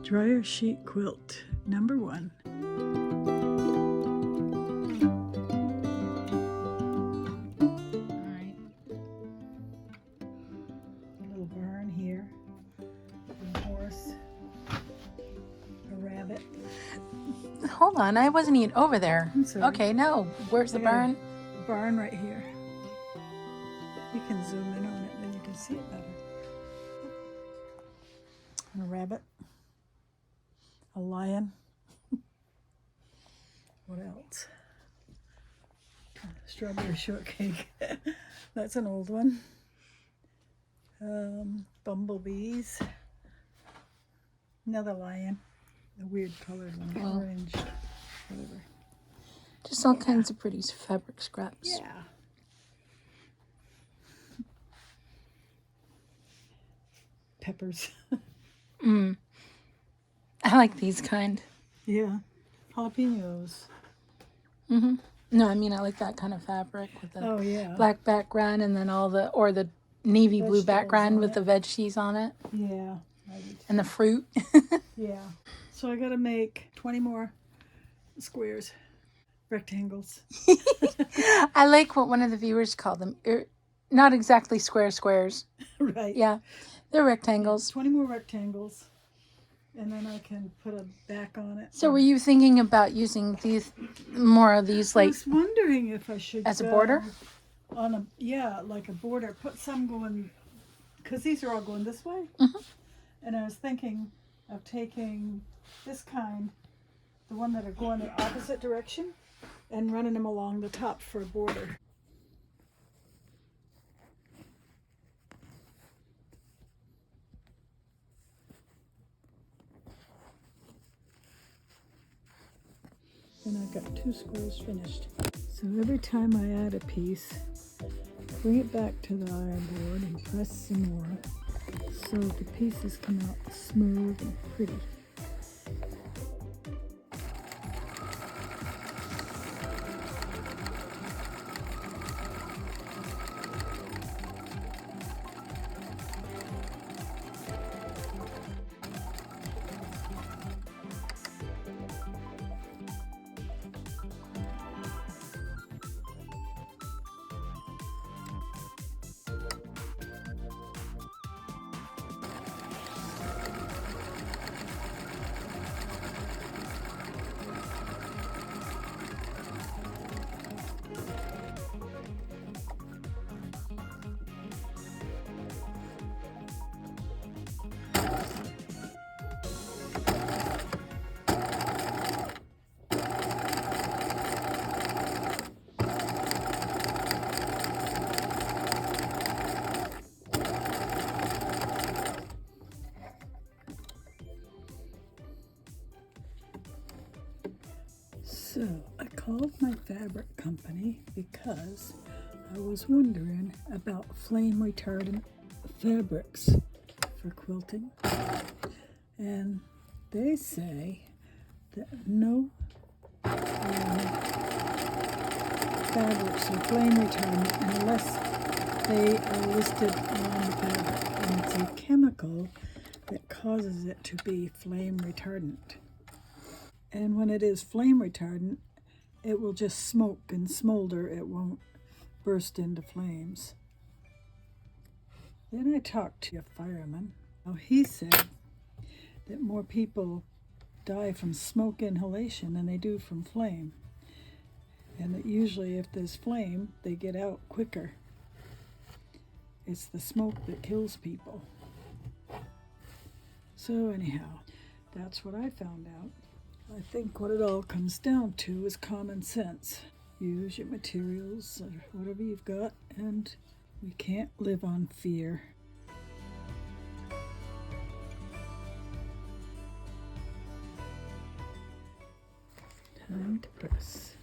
Dryer sheet quilt number 1. Alright. A little barn here. A horse. A rabbit. Hold on, I wasn't even over there. I'm sorry. Okay, no. Where's the barn? A barn right here. You can zoom in on it, then you can see it better. And a rabbit. A lion. What else? Strawberry shortcake. That's an old one. Bumblebees. Another lion. A weird colored one. Oh. Orange. Whatever. Just all kinds of pretty fabric scraps. Yeah. Peppers. I like these kind. Yeah. Jalapenos. No, I mean I like that kind of fabric with the Oh, yeah. black background and then the navy blue Vegetables background on with it. the veggies on it Yeah. and the fruit. Yeah. So I gotta make 20 more squares. Rectangles. I like what one of the viewers called them. Not exactly squares. Right. Yeah, they're rectangles. 20 more rectangles. And then I can put a back on it. So were you thinking about using more of these I like was wondering if I should as a go border? on a, yeah, like a border. Put some going, because these are all going this way. And I was thinking of taking this kind, the one that are going the opposite direction, and running them along the top for a border. And I've got 2 squares finished. So every time I add a piece, bring it back to the iron board and press some more so the pieces come out smooth and pretty. So I called my fabric company because I was wondering about flame retardant fabrics for quilting, and they say that no fabrics are flame retardant unless they are listed on the fabric, and it's a chemical that causes it to be flame retardant. And when it is flame retardant, it will just smoke and smolder. It won't burst into flames. Then I talked to a fireman. Now he said that more people die from smoke inhalation than they do from flame. And that usually if there's flame, they get out quicker. It's the smoke that kills people. So anyhow, that's what I found out. I think what it all comes down to is common sense. Use your materials or whatever you've got, and we can't live on fear. Time to press.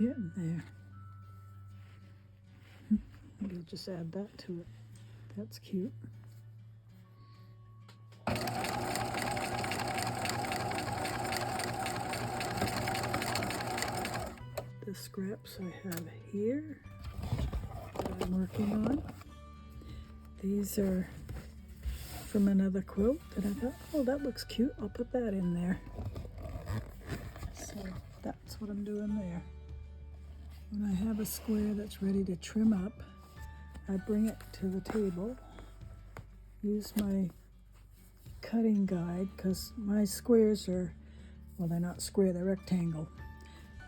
getting there. Maybe I'll just add that to it. That's cute. The scraps I have here that I'm working on. These are from another quilt that I thought, oh, that looks cute. I'll put that in there. So that's what I'm doing there. When I have a square that's ready to trim up, I bring it to the table, use my cutting guide, because my squares are, well, they're not square, they're rectangle,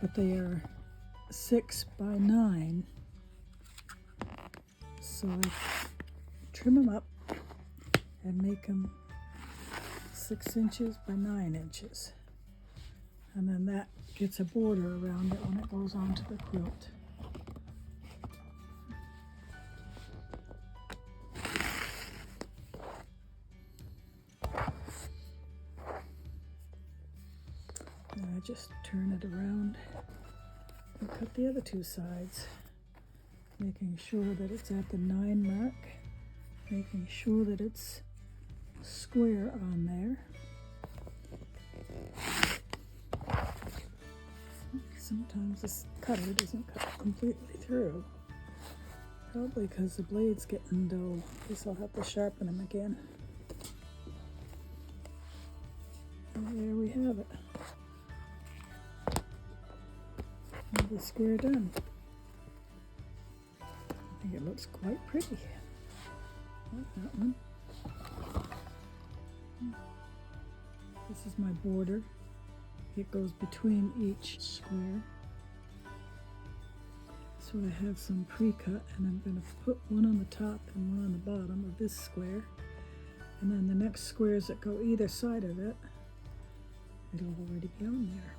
but they are 6 by 9. So I trim them up and make them 6 inches by 9 inches. And then that gets a border around it when it goes onto the quilt. And I just turn it around and cut the other 2 sides, making sure that it's at the 9 mark, making sure that it's square on there. Sometimes this cutter doesn't cut completely through, probably because the blade's getting dull. Guess I'll have to sharpen them again. And there we have it. The square done. I think it looks quite pretty. Like that one. This is my border. It goes between each square. So I have some pre-cut, and I'm going to put one on the top and one on the bottom of this square. And then the next squares that go either side of it, it'll already be on there.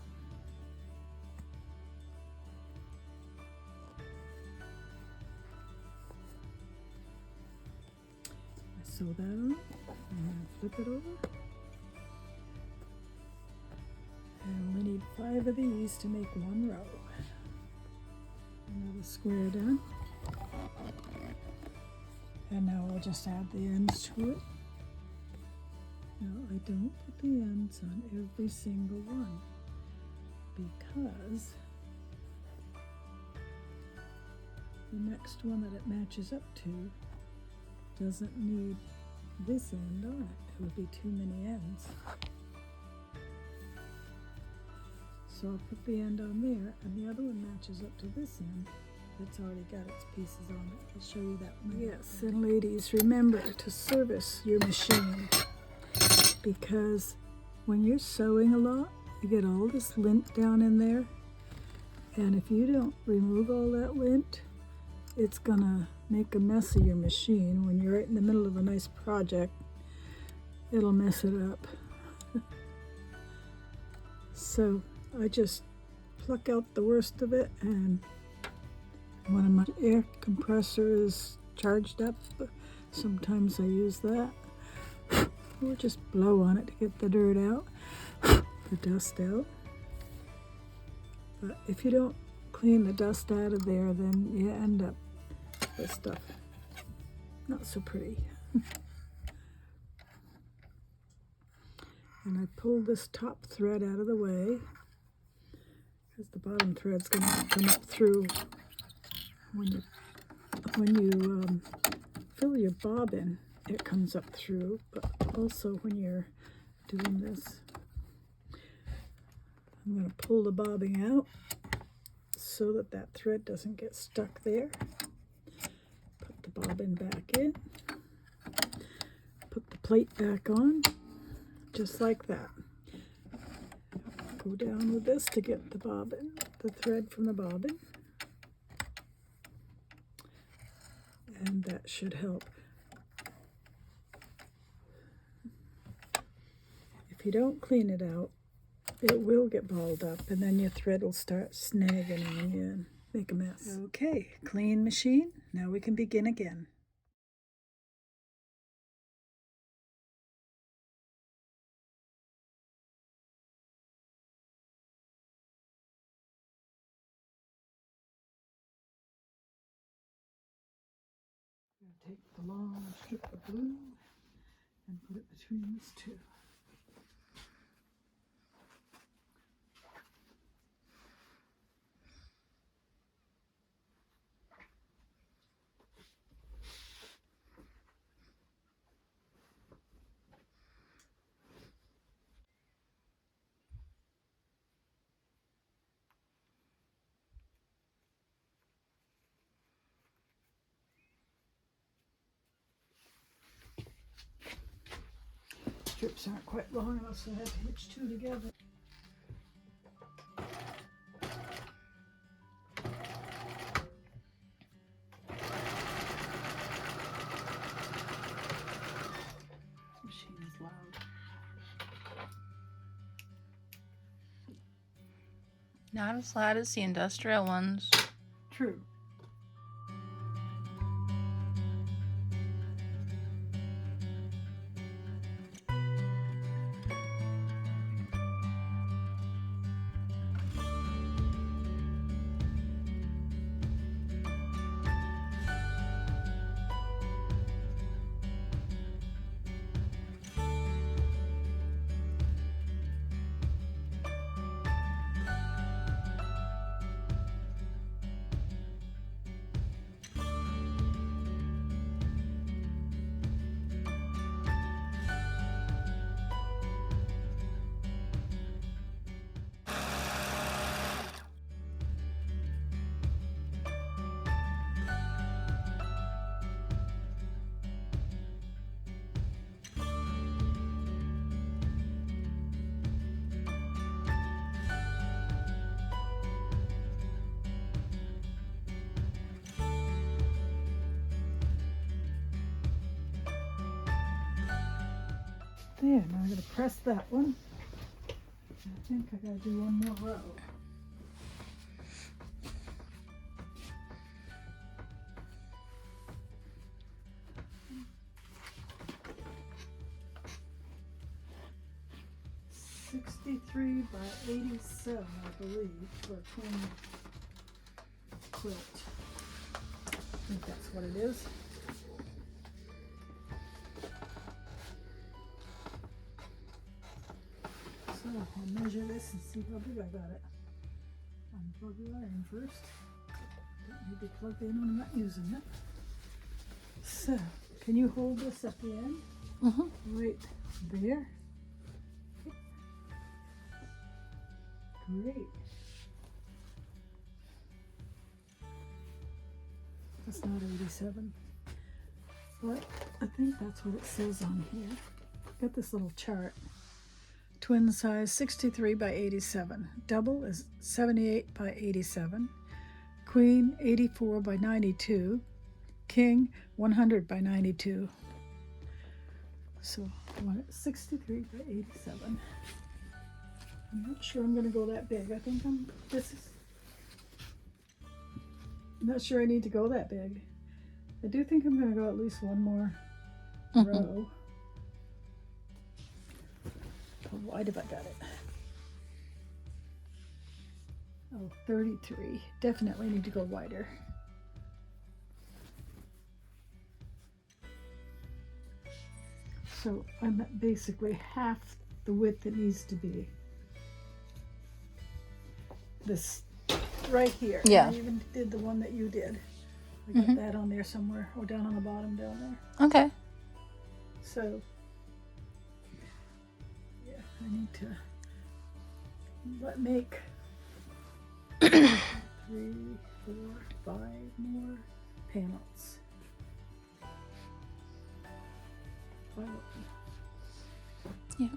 Sew that on and flip it over. I only need 5 of these to make 1 row. Another square done. And now I'll just add the ends to it. Now I don't put the ends on every single one because the next one that it matches up to doesn't need this end on it. It would be too many ends. So I'll put the end on there, and the other one matches up to this end that's already got its pieces on it. I'll show you that one. Yes, and ladies, remember to service your machine, because when you're sewing a lot, you get all this lint down in there, and if you don't remove all that lint, it's gonna make a mess of your machine. When you're right in the middle of a nice project, it'll mess it up. So I just pluck out the worst of it, and when my air compressor is charged up, sometimes I use that, or just blow on it to get the dirt out, the dust out. But if you don't clean the dust out of there, then you end up with stuff not so pretty. And I pulled this top thread out of the way because the bottom thread's going to come up through when you fill your bobbin. It comes up through, but also when you're doing this, I'm going to pull the bobbing out so that that thread doesn't get stuck there. Put the bobbin back in, put the plate back on, just like that. Go down with this to get the bobbin, the thread from the bobbin, and that should help. If you don't clean it out, it will get balled up, and then your thread will start snagging on you and make a mess. Okay, clean machine. Now we can begin again. take the long strip of blue and put it between these two. Strips aren't quite long enough, so I have to hitch two together. Machine is loud. Not as loud as the industrial ones. True. There, now I'm going to press that one. I think I got to do one more row. $63 by $87, I believe, for a twin quilt. I think that's what it is. So I'll measure this and see how big I got it. Unplug the iron first. Don't need to plug in when I'm not using it. So, can you hold this at the end? Right there. Great. That's not 87. But I think that's what it says on here. Got this little chart. Twin size 63 by 87. Double is 78 by 87. Queen 84 by 92. King 100 by 92. So I want it 63 by 87. I'm not sure I'm going to go that big. I think I'm not sure I need to go that big. I do think I'm going to go at least one more row. How wide have I got it? Oh, 33. Definitely need to go wider. So I'm at basically half the width it needs to be. This right here. Yeah. I even did the one that you did. I got that on there somewhere, or down on the bottom down there. Okay. So, yeah, I need to make 3, 4, 5 more panels. 5. Yeah.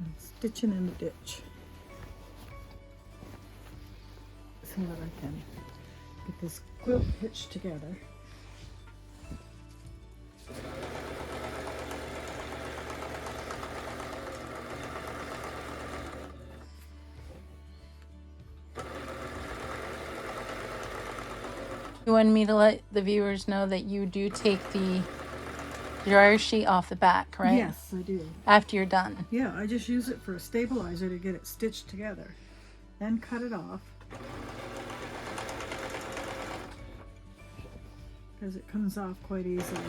I'm stitching in the ditch so that I can get this quilt hitched together. You wanted me to let the viewers know that you do take the dryer sheet off the back, right? Yes, I do. After you're done. Yeah, I just use it for a stabilizer to get it stitched together. Then cut it off. Because it comes off quite easily.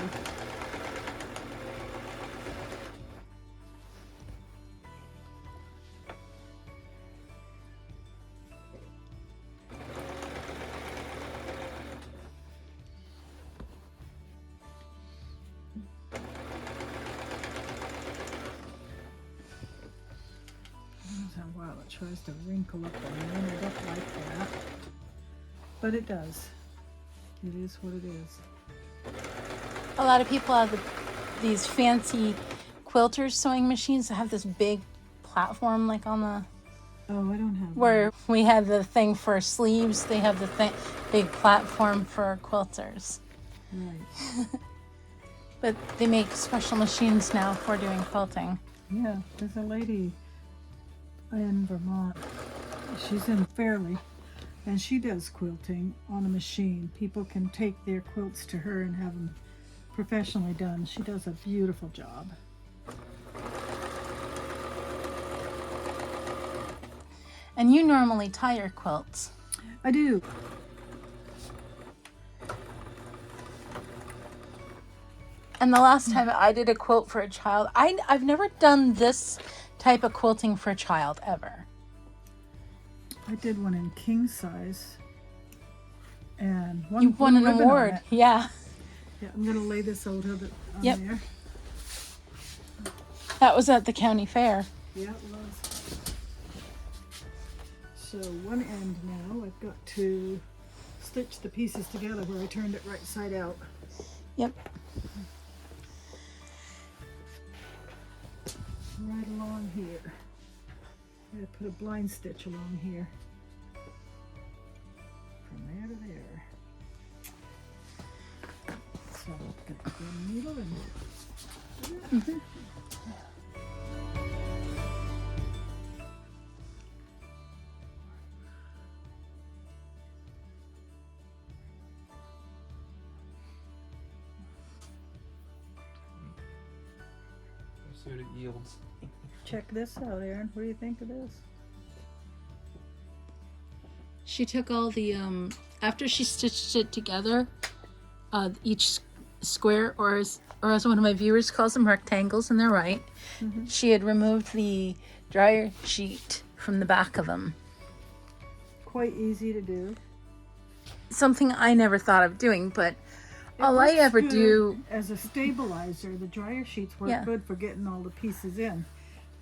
Wow, it tries to wrinkle up on me, and I don't like that. But it does. It is what it is. A lot of people have these fancy quilters sewing machines that have this big platform like on the... Oh, I don't have Where we had the thing for sleeves, they have the big platform for quilters. Right. But they make special machines now for doing quilting. Yeah, there's a lady in Vermont. She's in Fairleigh, and she does quilting on a machine. People can take their quilts to her and have them professionally done. She does a beautiful job. And you normally tie your quilts. I do. And the last time I did a quilt for a child, I've never done this type of quilting for a child ever. I did one in king size, and You won an award, yeah. Yeah, I'm gonna lay this out of it on Yep. there. That was at the county fair. Yeah, it was. So one end now, I've got to stitch the pieces together where I turned it right side out. Yep. Right along here. I'm gonna put a blind stitch along here. From there to there. So I've got the needle and See what it yields. check this out, Erin. What do you think of this? She took all the, after she stitched it together, each square, or as one of my viewers calls them, rectangles, and they're right, she had removed the dryer sheet from the back of them. Quite easy to do. Something I never thought of doing, but all I works ever good do... as a stabilizer, the dryer sheets work Yeah. good for getting all the pieces in.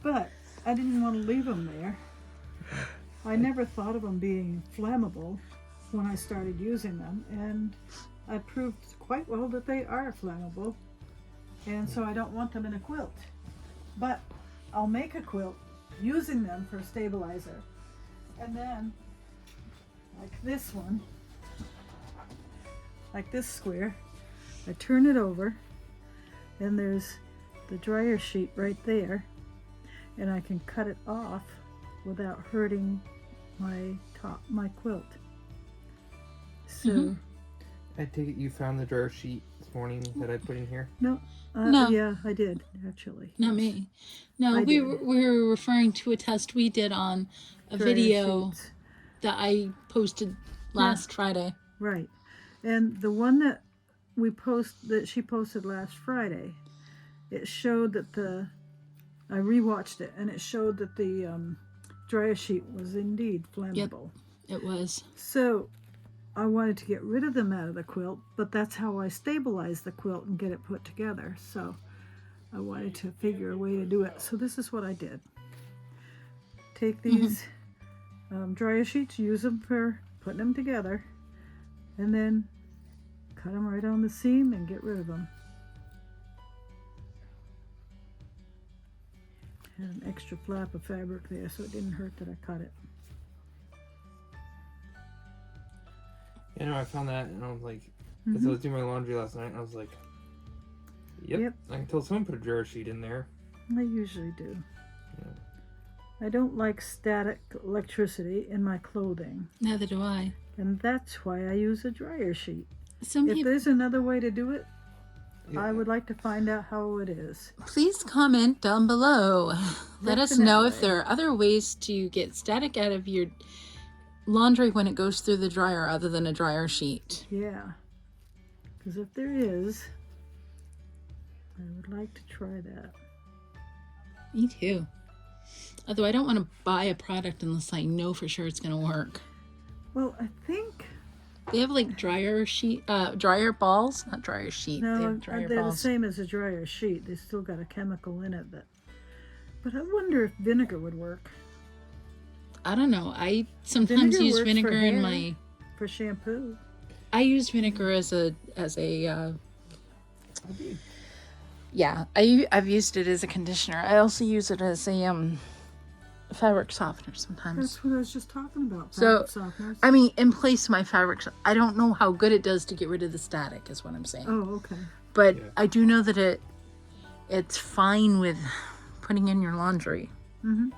But I didn't want to leave them there. I never thought of them being flammable when I started using them, and I proved quite well that they are flammable. And so I don't want them in a quilt. But I'll make a quilt using them for a stabilizer. And then, like this one, like this square, I turn it over, and there's the dryer sheet right there, and I can cut it off without hurting my quilt. So I take it you found the dryer sheet this morning that I put in here? no, No. yeah, I did actually. Not me. No, I we did. were referring to a test we did on a Dryer video sheets. that I posted last Friday. Right, and the one that she posted last Friday, it showed that I rewatched it, and it showed that the dryer sheet was indeed flammable. It was. So I wanted to get rid of them out of the quilt, but that's how I stabilize the quilt and get it put together. So I wanted to figure a way to do it. So this is what I did. Take these dryer sheets, use them for putting them together, and then cut them right on the seam and get rid of them. Had an extra flap of fabric there, so it didn't hurt that I cut it. You know, I found that and I was like, as I was doing my laundry last night, I was like, yep. I can tell someone put a dryer sheet in there. I usually do. Yeah. I don't like static electricity in my clothing, Neither do I. and that's why I use a dryer sheet. Some If people, there's another way to do it, Yeah. I would like to find out how it is. please comment down below. Let us know if Definitely. there are other ways to get static out of your laundry when it goes through the dryer other than a dryer sheet. Yeah, because if there is, I would like to try that. Me too. Although I don't want to buy a product unless I know for sure it's going to work. Well, I think They have like dryer balls, not dryer sheet. They no, have dryer they're balls. the same as a dryer sheet. They still got a chemical in it, but I wonder if vinegar would work I don't know. I sometimes Vinegar use works for vinegar in hair. my. for shampoo. I use vinegar as a. Yeah, I've used it as a conditioner. I also use it as a fabric softener sometimes. That's what I was just talking about. So, Fabric softeners. I mean, in place of my fabric. I don't know how good it does to get rid of the static, is what I'm saying. Oh, okay. But Yeah. I do know that it's fine with putting in your laundry. Mm-hmm.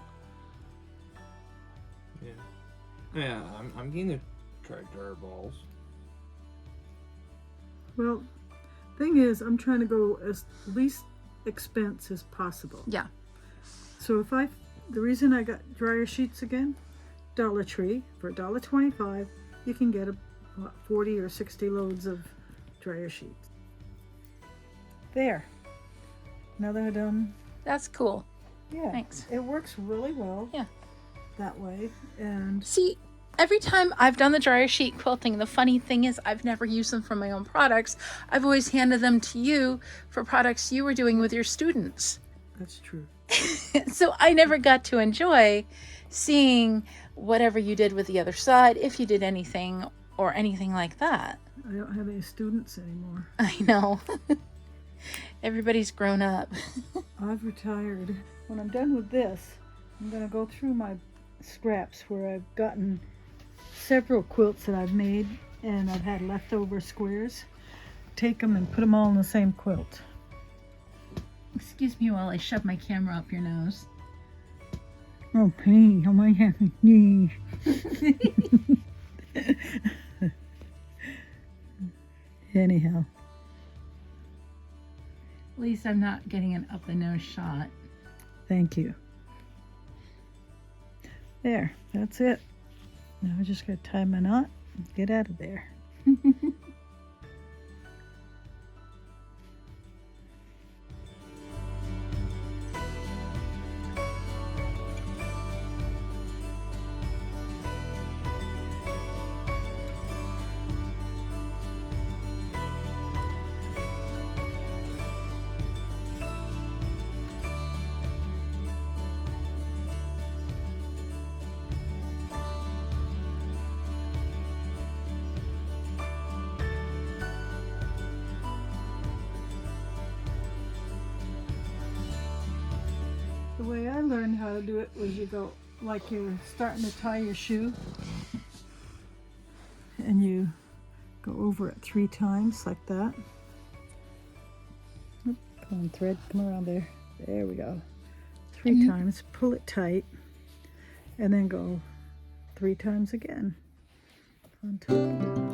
Yeah. Yeah, I'm getting to try dryer balls. Well, thing is, I'm trying to go as least expense as possible. Yeah. So the reason I got dryer sheets again, Dollar Tree for $1.25, you can get 40 or 60 loads of dryer sheets. There. Now they're done. That's cool. Yeah. Thanks. It works really well. Yeah. That way, and See, every time I've done the dryer sheet quilting, the funny thing is I've never used them for my own products. I've always handed them to you for products you were doing with your students. that's true. So I never got to enjoy seeing whatever you did with the other side, if you did anything or anything like that. I don't have any students anymore. I know. Everybody's grown up. I've retired. When I'm done with this, I'm going to go through my scraps where I've gotten several quilts that I've made and I've had leftover squares. Take them and put them all in the same quilt. Excuse me while I shove my camera up your nose. Oh, pain. Oh, my knee. Anyhow. At least I'm not getting an up the nose shot. Thank you. There, that's it. Now I just gotta tie my knot and get out of there. The way I learned how to do it was you go like you're starting to tie your shoe and you go over it 3 times like that. Oop, come on, thread, come around there. There we go. 3 times, pull it tight, and then go 3 times again on top.